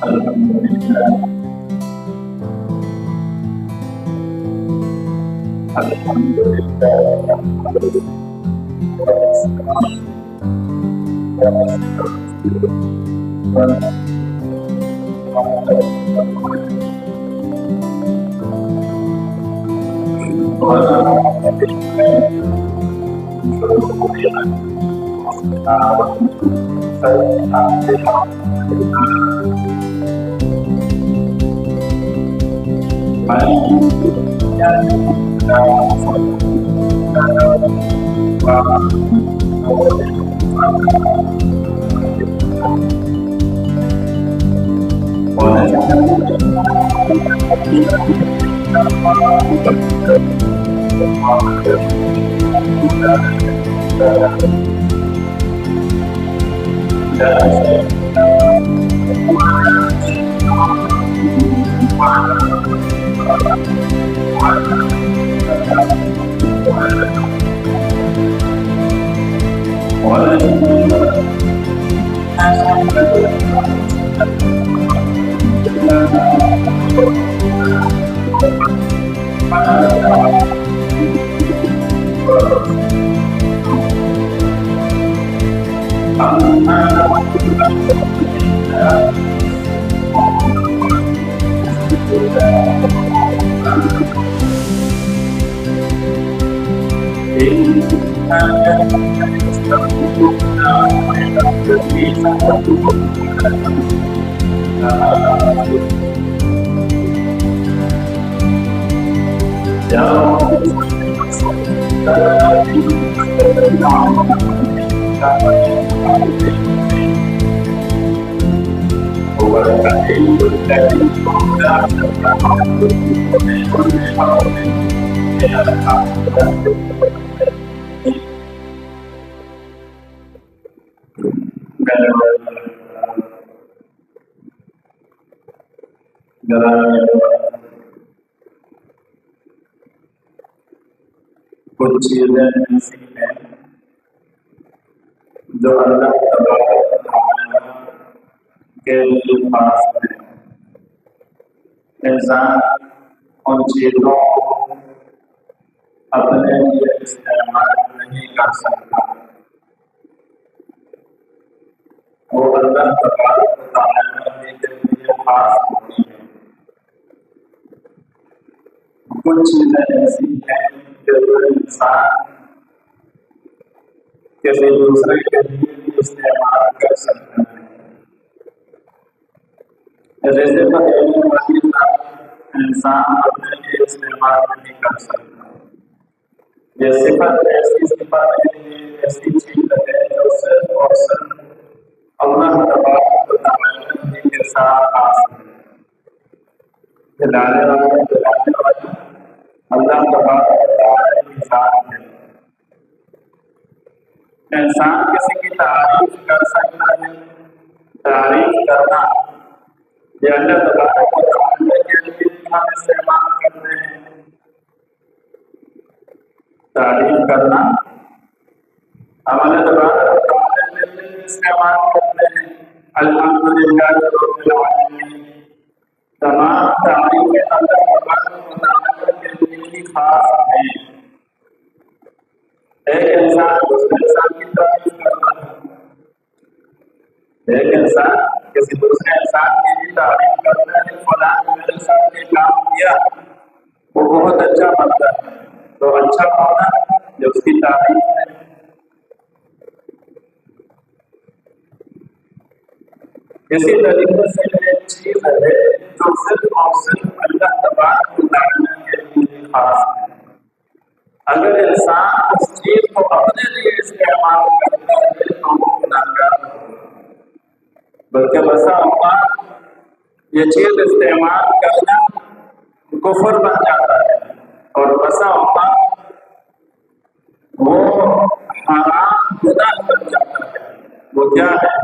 Alhamdulillah, alhamdulillah, کچھ چیزیں ایسی ہیں جو اللہ تبارک و تعالیٰ کے لیے خاص ہیں. انسان ان چیزوں کو اپنے لیے استعمال نہیں کر سکتا. وہ اللہ تبارک و تعالیٰ کے لیے خاص ہوتی ہیں. کچھ چیزیں ایسی ہیں جو انسان کسی دوسرے کے لیے بھی استعمال کر سکتا ہے. جیسے پتیلی والی انسان اپنے لیے استعمال نہیں کر سکتا. یہ صفت ایسی صفت ہے، ایسی چیز ہے جو صرف اور صرف اللہ تبارک و تعالیٰ کے ساتھ خاص ہے. جلانے والا اللہ تبارک و تعالیٰ کی ذات ہے. انسان کسی کی تعریف کر سکتا ہے. تعریف کرنا یہ اللہ تبارک و تعالیٰ کے لیے ہم استعمال کرتے ہیں. تعریف کرنا ہم اللہ تبارک و تعالیٰ کے لیے استعمال کرتے ہیں. الحمدللہ رب العالمین. تمام تعریفیں اللہ تبارک و تعالیٰ کے لیے خاص ہیں. ایک انسان دوسرے انسان کی تعریف کرتا ہے. ایک انسان کسی دوسرے انسان کی بھی تعریف کرتا ہے. فلاں میرے ساتھ یہ کام کیا، وہ بہت اچھا بنتا ہے. تو اچھا ہونا جو اس کی تعریف ہے. اسی طریقے سے ایک چیز ہے جو صرف اور صرف اللہ تبارک و تعالیٰ کے لیے خاص ہے. اگر انسان اس چیز کو اپنے لیے استعمال کرتا ہے تو وہ گناہگار ہوگا. بلکہ بسا اوقات یہ چیز استعمال کرنا کفر بن جاتا ہے، اور بسا اوقات وہ حرام گناہ بن جاتا ہے. وہ کیا ہے؟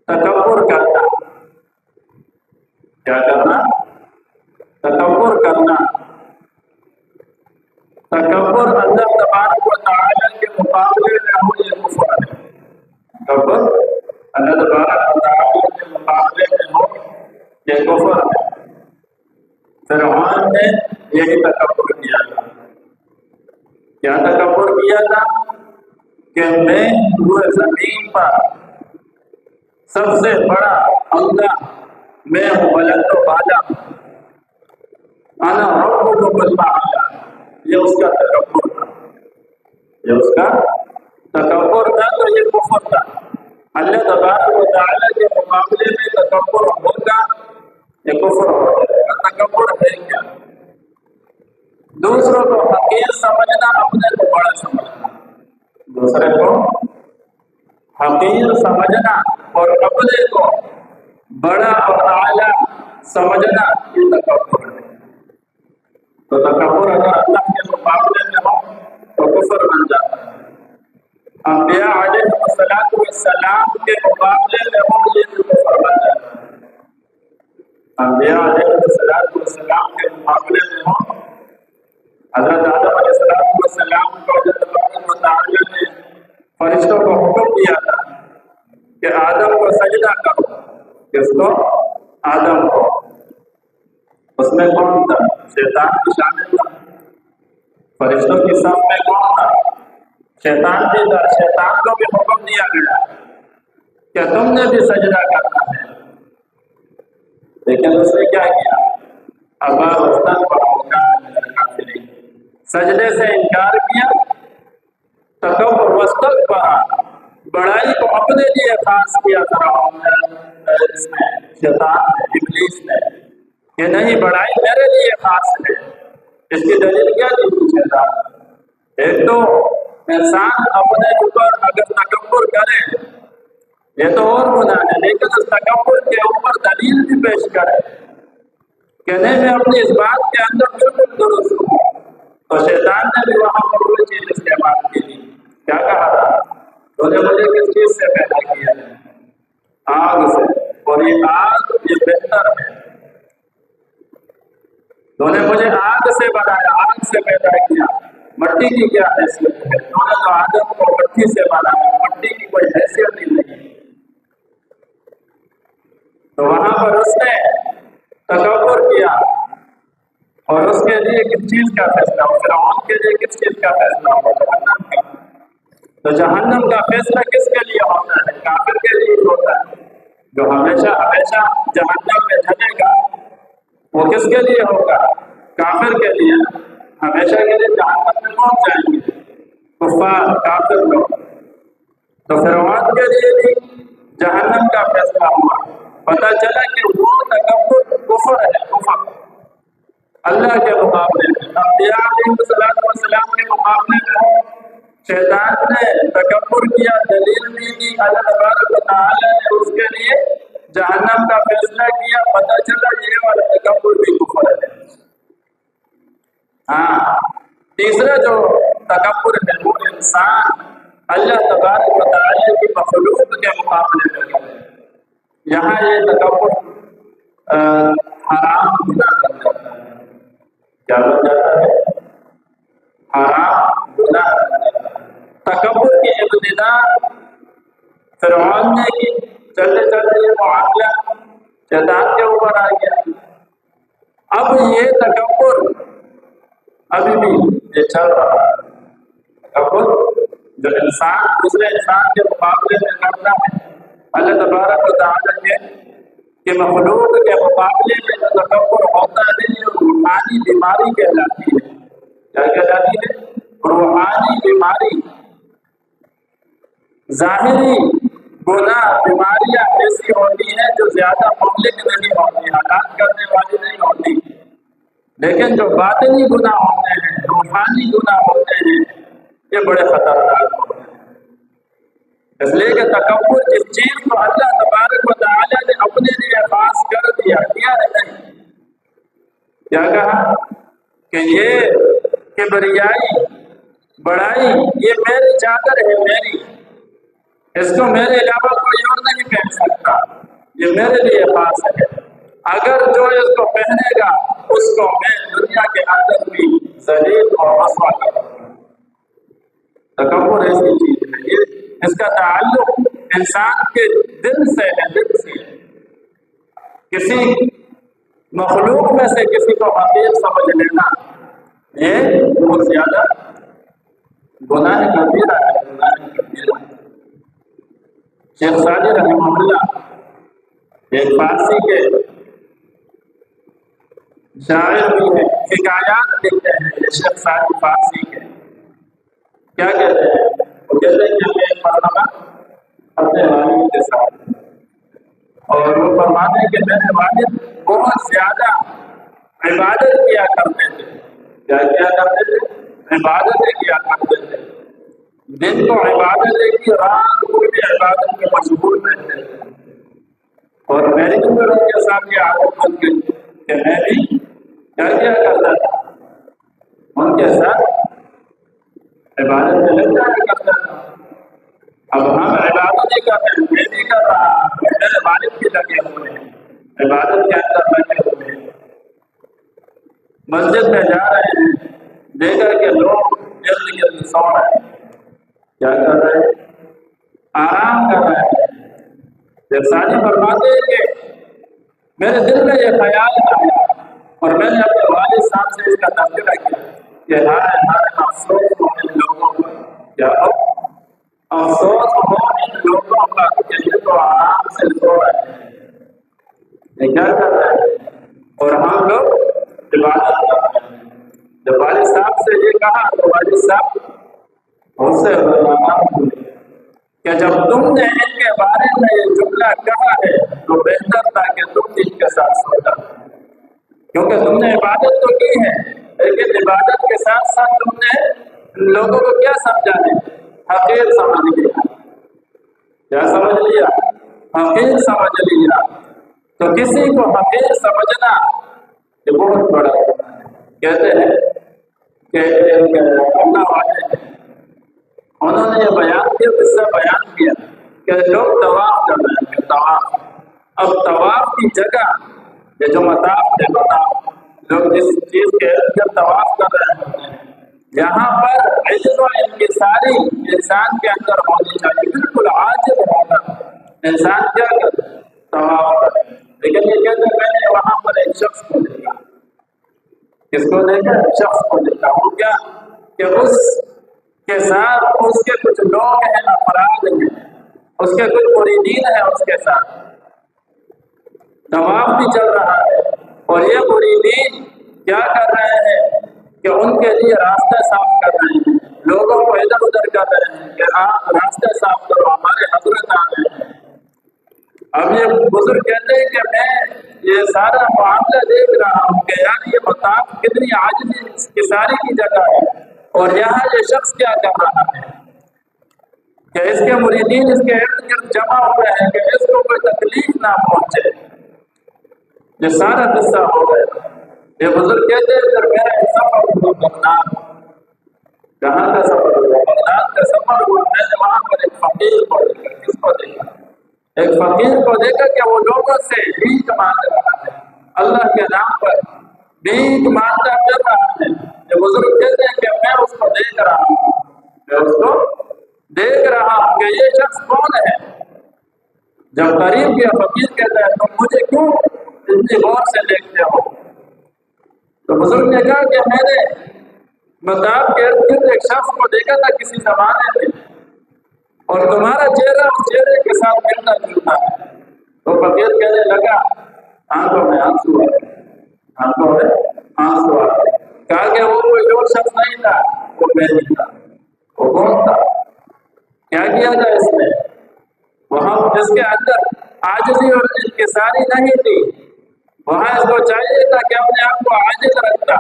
تکبر کرنا. کیا کرنا؟ تکبر کرنا. تکبر اللہ تبارک و تعالیٰ کے مقابلے میں ہو یہ کفر ہے. تکبر اللہ تبارک و تعالیٰ کے مقابلے میں ہو یہ کفر ہے۔ فرعون نے یہی تکبر کیا تھا۔ کیا تکبر کیا تھا کہ میں پورے زمین پر سب سے بڑا اللہ میں ہوں، بلند و بالا، انا ربکم الاعلی۔ یہ اس کا تکبر تھا، یہ اس کا تکبر تھا، تو یہ کفر تھا۔ اللہ تبارک و تعالیٰ کے مقابلے میں تکبر ہوگا، یہ کفر ہو جائے گا۔ تکبر ہے کیا؟ دوسروں کو حقیر سمجھنا، اپنے کو بڑا سمجھنا۔ دوسرے کو حقیر سمجھنا اور اپنے کو بڑا اور اعلیٰ سمجھنا، یہ تکبر ہے۔ تو تکبر اگر اللہ کے مقابلے میں ہو تو کفر بن جاتا ہے۔ انبیاء علیہ السلام کے مقابلے میں ہو، یہ بھی کفر بن جاتا ہے۔ انبیاء علیہ السلام کے مقابلے میں ہو، حضرت آدم علیہ السلام کو اللہ تبارک و تعالیٰ نے فرشتوں کو حکم دیا تھا کہ آدم کو سجدہ کرو۔ کس کو؟ آدم کو۔ اس میں کون تھا؟ شیطان بھی شامل تھا۔ فرشتوں کی صف میں کون تھا؟ شیطان بھی تھا۔ شیطان کو بھی حکم دیا گیا کہ تم نے بھی سجدہ کرنا ہے، لیکن اس نے کیا کیا؟ ابا واستكبر وكان من الكافرين، سجدے سے انکار کیا۔ تکبر، واستكبر، بڑائی کو اپنے لیے خاص کیا فرعون نے، اس نے شیطان نے، ابلیس نے، کہ نہیں بڑائی میرے لیے خاص ہے۔ اس کی دلیل کیا تھی پیچھے تھا؟ ایک تو انسان اپنے اوپر اگر تکبر کرے یہ تو اور گناہ ہے، لیکن اس تکبر کے اوپر دلیل بھی پیش کرے کہ نہیں میں اپنی اس بات کے اندر بالکل درست ہوں۔ تو شیطان نے بھی وہاں پر کوئی چیز استعمال کی تھی۔ کیا کہا تھا؟ تو نے مجھے کس چیز سے پیدا کیا ہے؟ آگ سے، اور یہ آگ یہ بہتر ہے۔ تو نے مجھے آگ سے بنایا، آگ سے پیدا کیا، مٹی کی کیا حیثیت ہے؟ تو نے تو آدم کو مٹی سے بنایا، مٹی کی کوئی حیثیت ہی نہیں۔ تو وہاں پر اس نے تکبر کیا، اور اس کے لیے کس چیز کا فیصلہ ہو؟ فرعون کے لیے کس چیز کا فیصلہ ہو؟ جہنم کا۔ تو جہنم کا فیصلہ کس کے لیے ہوتا ہے؟ کافر کے لیے ہوتا ہے۔ جو ہمیشہ ہمیشہ جہنم میں جلے گا وہ کس کے لیے ہوگا؟ کافر کے لیے۔ ہمیشہ کے لیے جہنم میں پہنچ جائیں گے کفار، کافر لوگ۔ تو فرعون کے لیے بھی جہنم کا فیصلہ ہوا۔ پتہ چلا کہ وہ تکبر کفر ہے، کفر اللہ کے مقابلے میں، انبیاء علیہ السلام کے مقابلے میں شیطان نے تکبر کیا، دلیل بھی دی، اللہ تبارک و تعالیٰ نے اس کے لیے جہنم کا فیصلہ کیا۔ پتہ چلا یہ والا تکبر بھی کفر ہے۔ ہاں، تیسرا جو تکبر ہے وہ انسان اللہ تبارک و تعالیٰ کی مخلوق کے مقابلے میں کرے۔ یہاں یہ تکبر حرام گناہ بن جاتا ہے۔ کیا بن جاتا ہے؟ حرام گناہ بن جاتا ہے۔ تکبر کی ابتدا فرعون نے کی، چلتے چلتے یہ معاملہ شیطان کے اوپر آ گیا۔ اب یہ تکبر ابھی بھی یہ چل رہا ہے۔ تکبر جو انسان دوسرے انسان کے مقابلے میں کرتا ہے، اللہ تبارک و تعالیٰ کے مخلوق کے مقابلے میں جو تکبر ہوتا ہے یہ روحانی بیماری کہلاتی ہے۔ کیا کہلاتی ہے؟ روحانی بیماری۔ ظاہری گناہ بیماریاں ایسی ہوتی ہیں جو زیادہ مہلک نہیں ہوتی، ہلاک کرنے والی نہیں ہوتی، لیکن جو باطنی گناہ ہوتے ہیں، روحانی گناہ ہوتے ہیں، یہ بڑے خطرناک ہوتے ہیں۔ اس لیے کہ تکبر جس چیز کو اللہ تبارک و تعالیٰ نے اپنے لیے خاص کر دیا، کیا ہے نہیں؟ کیا کہا کہ یہ کبریائی، بڑائی، یہ میری چادر ہے، میری، اس کو میرے علاوہ کوئی اور نہیں پہن سکتا، یہ میرے لیے خاص ہے۔ اگر جو اس کو پہنے گا اس کو میں دنیا کے اندر بھی ذلیل اور رسوا کروں گا۔ تکبر ایسی چیز ہے، یہ اس کا تعلق انسان کے دل سے ہے، دل سے۔ کسی مخلوق میں سے کسی کو حقیر سمجھ لینا یہ بہت زیادہ گناہ کبیرہ ہے، گناہ کبیرہ۔ شیخ سعدی رحمہ اللہ ایک فارسی کے شاعر بھی ہے، حکایات لکھتے ہیں یہ شیخ سعدی فارسی کے۔ کیا کہتے ہیں؟ وہ کہتے ہیں کہ میں ایک مرتبہ اپنے والد کے ساتھ، اور وہ فرماتے ہیں کہ میرے والد بہت زیادہ عبادت کیا کرتے تھے۔ کیا کیا کرتے تھے؟ عبادتیں کیا کرتے تھے۔ دن کو عبادتیں کی، رات کو بھی عبادت میں مشغول رہتے تھے۔ اور میری بھی ان کے ساتھ یہ عادت بن گئی کہ میں بھی کیا کیا کرتا تھا، ان کے ساتھ عبادت میں لگ جایا کرتا تھا۔ اب ہم عبادت ہی کر رہے ہیں، میں بھی کر رہا ہوں، میرے والد بھی لگے ہوئے ہیں، عبادت کے اندر لگے ہوئے ہیں۔ مسجد میں جا رہے ہیں، دیکھ کے لوگ جلدی جلدی سو رہے ہیں، کیا کر رہے ہیں؟ آرام کر رہے ہیں۔ جب ساجی فرماتے ہیں کہ میرے دل میں یہ خیال آیا اور میں نے اپنے والد صاحب سے اس کا تذکرہ کیا کہ ہمارے افسوس ہو ان لوگوں پر، کیا افسوس ہو ان لوگوں کا کہ یہ تو آرام سے سو رہے ہیں، یہ کیا کر رہے ہیں اور ہم لوگ عبادت کر رہے ہیں۔ جب والد صاحب سے یہ کہا تو والد صاحب بہت سے ہوئے کہ جب تم نے ان کے بارے میں یہ جملہ کہا ہے تو بہتر تھا کہ تم ان کے ساتھ سو جاتے، کیونکہ تم نے عبادت تو کی ہے لیکن عبادت کے ساتھ ساتھ تم نے لوگوں کو کیا سمجھا ہے؟ حقیر سمجھ لیا۔ کیا سمجھ لیا؟ حقیر سمجھ لیا۔ تو کسی کو حقیر سمجھنا یہ بہت بڑا ہوتا ہے۔ کہتے ہیں کہ اللہ والے ہیں، انہوں نے یہ بیان کیا، قصہ بیان کیا کہ لوگ طواف کر رہے ہیں، طواف۔ اب طواف کی جگہ یہ جو مطاف ہے، مطاف لوگ جس چیز کے ارد گرد طواف کر رہے ہوتے ہیں، یہاں پر علم و انکساری انسان کے اندر ہونی چاہیے، بالکل عاجز ہونا۔ انسان کیا کرے؟ طواف کرے۔ لیکن یہ کہتے ہیں میں نے وہاں پر ایک شخص کو دیکھا۔ کس کو دیکھا؟ شخص کو دیکھا۔ وہ کیا کہ اس کے ساتھ اس کے کچھ لوگ ہیں، افراد ہیں، اس کے کچھ مریدین ہیں، اس کے ساتھ طواف بھی چل رہا ہے اور یہ مریدین کیا کر رہے ہیں کہ ان کے لیے راستہ صاف کر رہے ہیں، لوگوں کو ادھر ادھر کر رہے ہیں کہ آپ راستہ صاف کرو، ہمارے حضرت آ رہے ہیں۔ اب یہ بزرگ کہتے ہیں کہ میں یہ سارا معاملہ دیکھ رہا ہوں کہ یار یہ مطاف کتنی عاجزی انکساری کی جگہ ہے، اور یہاں یہ شخص کیا کر رہا ہے کہ اس کے مریدین اس کے ارد گرد جمع ہوئے ہیں کہ اس کو کوئی تکلیف نہ پہنچے۔ یہ سارا قصہ ہو گیا۔ یہ بزرگ کہتے ہیں پھر میرا ایک سفر ہوا بغداد۔ کہاں کا سفر ہوا؟ بغداد کا سفر ہوا۔ میں نے وہاں پر ایک فقیر کو دیکھا۔ کس کو دیکھا؟ ایک فقیر کو دیکھا کہ وہ لوگوں سے بھیک مانگ رہا ہے، اللہ کے نام پر بھیک مانگتا پھر رہا ہے۔ یہ بزرگ کہتے ہیں کہ میں اس کو دیکھ رہا ہوں، میں اس کو دیکھ رہا ہوں کہ یہ شخص کون ہے۔ جب قریب کیا فقیر کہتا ہے تم مجھے کیوں اتنی غور سے دیکھتے ہو؟ تو بزرگ نے کہا کہ میں نے مطاف کے ارد گرد ایک شخص کو دیکھا تھا کسی زمانے میں، اور تمہارا چہرہ اس چہرے کے ساتھ ملتا جلتا ہے۔ تو فقیر کہنے لگا آنکھوں میں آنسو آ گئے، آنکھوں میں آنسو آ گئے۔ کہا کہ وہ کوئی اور شخص نہیں تھا، وہ میں ہی تھا۔ وہ کون تھا؟ کیا کیا تھا اس نے؟ وہاں جس کے اندر عاجزی اور انکساری نہیں تھی، وہاں اس کو چاہیے تھا کہ اپنے آپ کو عاجز رکھتا،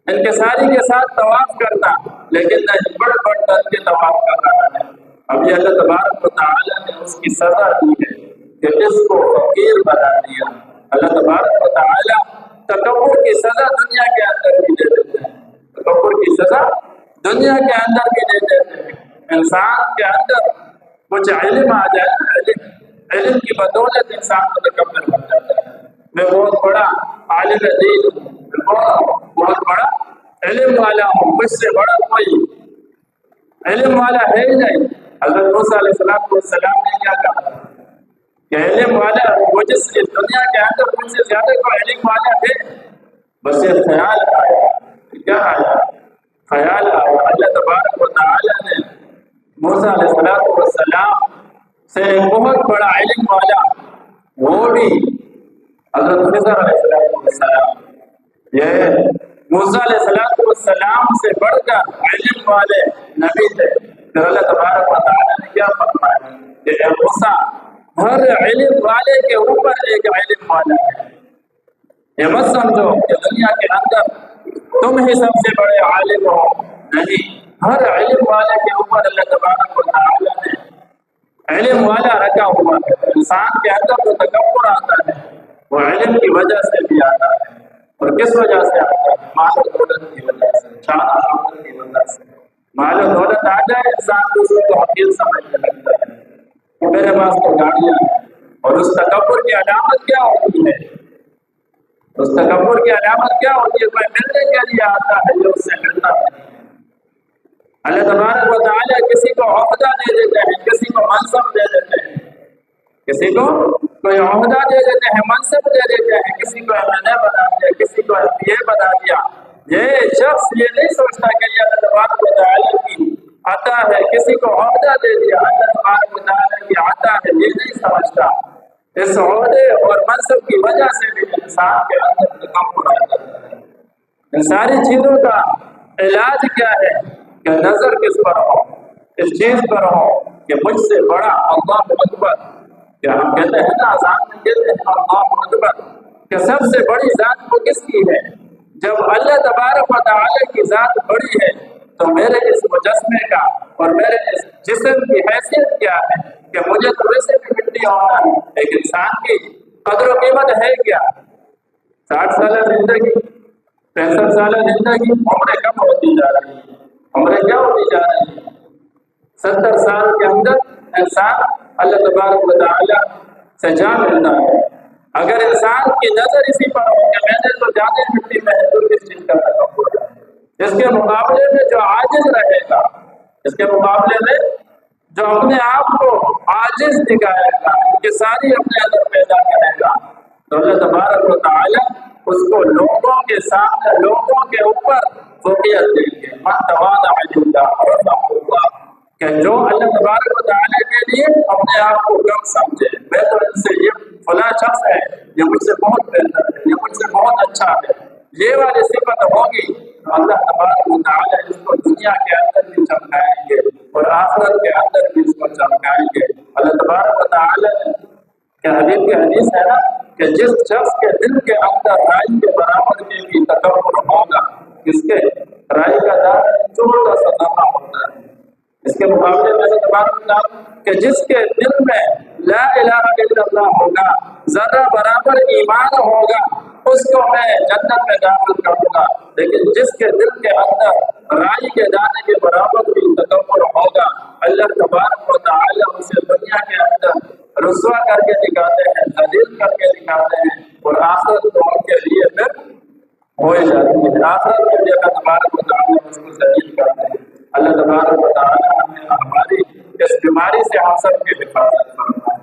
انکساری کے ساتھ طواف کرتا، لیکن نہیں، بڑھ بڑھ کر کے طواف کر رہا ہے۔ اب یہ اللہ تبارک و تعالیٰ نے اس کی سزا دی ہے کہ اس کو فقیر بنا دیا۔ اللہ تبارک و تعالیٰ تکبر کی سزا دنیا کے اندر بھی دے دیتے ہیں، تکبر کی سزا دنیا کے اندر بھی دے دیتے ہیں۔ انسان کے اندر کچھ علم آ جائے، علم کی بدولت انسان متکبر بن جاتا ہے۔ میں بہت بڑا عالم دین ہوں، بہت بڑا علم والا ہوں، مجھ سے بڑا کوئی علم والا ہے ہی نہیں۔ حضرت موسیٰ علیہ السلام نے کیا کہا کہ علم والا وہ جس دنیا کے اندر مجھ سے زیادہ کوئی علم والا ہے؟ بس یہ خیال آیا، کیا آیا؟ خیال آیا۔ اللہ تبارک و تعالیٰ نے موسیٰ علیہ السلام سے بہت بڑا علم والا وہ بھی حضرت خضر علیہ السلام، یہ موسیٰ علیہ السلام سے بڑھ کر علم والے نبی تھے۔ پھر اللہ تبارک و تعالیٰ نے کیا فرمایا کہ اے موسیٰ، ہر علم والے کے اوپر ایک علم والا ہے۔ یہ مت سمجھو کہ دنیا کے اندر تم ہی سب سے بڑے عالم ہو، نہیں، ہر علم والے کے اوپر اللہ تبارک و تعالیٰ نے علم والا رکھا ہوا ہے۔ انسان کے اندر جو تکبر آتا ہے وہ علم کی وجہ سے بھی آتا ہے، اور کس وجہ سے آتا ہے؟ مال و دولت کی وجہ سے، شان و شوکت کی وجہ سے۔ مال و دولت آ جائے، انسان دوسروں کو حقیر سمجھنے لگتا ہے کہ میرے پاس تو گاڑیاں ہیں، اور اس تکبر کی علامت کیا ہوتی ہے؟ اس تکبر کی علامت کیا ہوتی ہے؟ کوئی ملنے کے لیے آتا ہے جو اس سے ملتا نہیں۔ اللہ تبارک و تعالیٰ کسی کو عہدہ دے دیتے ہیں، کسی کو منصب دے دیتے ہیں، کسی کو کوئی عہدہ دے دیتے ہیں، منصب دے دیتے ہیں، کسی کو MLA بنا دیا، کسی کو MPA بنا دیا۔ یہ شخص یہ نہیں سوچتا کہ یہ اللہ تبارک و تعالیٰ کی عطا ہے، کسی کو عہدہ دے دیا اللہ تبارک و تعالیٰ کی عطا ہے، یہ نہیں سمجھتا۔ اس عہدے اور منصب کی وجہ سے بھی انسان کے اندر تکبر آ جاتا ہے۔ ان ساری چیزوں کا علاج کیا ہے؟ کہ نظر کس پر ہو؟ اس چیز پر ہو کہ مجھ سے بڑا اللہ اکبر، کیا ہم کہتے ہیں نا اذان میں کہتے ہیں اللہ اکبر، کہ سب سے بڑی ذات وہ کس کی ہے؟ جب اللہ تبارک و تعالی کی ذات بڑی ہے تو میرے اس مجسمے کا اور میرے اس جسم کی حیثیت کیا ہے؟ کہ مجھے تو ویسے بھی مٹی ہونا ہے، ایک انسان کی قدر و قیمت ہے کیا؟ 60 سالہ زندگی، 65 سالہ زندگی، عمریں کم ہوتی جا رہی ہیں، عمریں کیا ہوتی جا رہی ہیں؟ 70 سال کے اندر انسان اللہ تبارک و تعالی سے جا ملتا ہے۔ اگر انسان کی نظر اسی پر ہو کہ میں نے تو جانے مٹی میں ہے، تو کس چیز کا تکبر ہے؟ اس کے مقابلے میں جو عاجز رہے گا، اس کے مقابلے میں جو اپنے آپ کو عاجز دکھائے گا، یہ ساری اپنے اندر پیدا کرے گا، تو اللہ تبارک و تعالی اس کو لوگوں کے سامنے، لوگوں کے اوپر فوقیت دیں گے۔ من تواضع للہ رفعہ اللہ، کہ جو اللہ تبارک و تعالی کے لیے اپنے آپ کو کم سمجھے، میں تو ان سے یہ فلاں شخص ہے، یہ مجھ سے بہت بہتر ہے، یہ مجھ سے بہت اچھا ہے، یہ والی صفت ہوگی، اللہ تبارک و تعالی اس کو دنیا کے اندر بھی چمکائیں گے اور آخرت کے اندر بھی اس کو چمکائیں گے۔ اللہ تبارک و تعالی کہ حدیث کی حدیث ہے نا کہ جس شخص کے دل کے اندر رائی کے برابر کے بھی تکبر ہوگا، اس کے رائی کا دار چھوٹا سا دانہ ہوتا ہے، اس کے مقابلے میں اللہ تبارک و تعالی کہ جس کے دل میں لا الہ الا اللہ ہوگا، ذرہ برابر ایمان ہوگا، اس کو میں جنت میں داخل کروں گا، لیکن جس کے دل کے اندر رائی کے دانے کے برابر بھی تکبر ہوگا، اللہ تبارک و تعالی اسے دنیا کے اندر رسوا کر کے دکھاتے ہیں، ذلیل کر کے دکھاتے ہیں، اور آخرت تو ان کے لیے پھر ہو جاتی ہے، آخرت کے لیے اللہ تبارک و تعالی اس کو ذلیل کرتے ہیں۔ اللہ تبارک و تعالی ہمیں ہماری اس بیماری سے ہم سب کی حفاظت فرمائے۔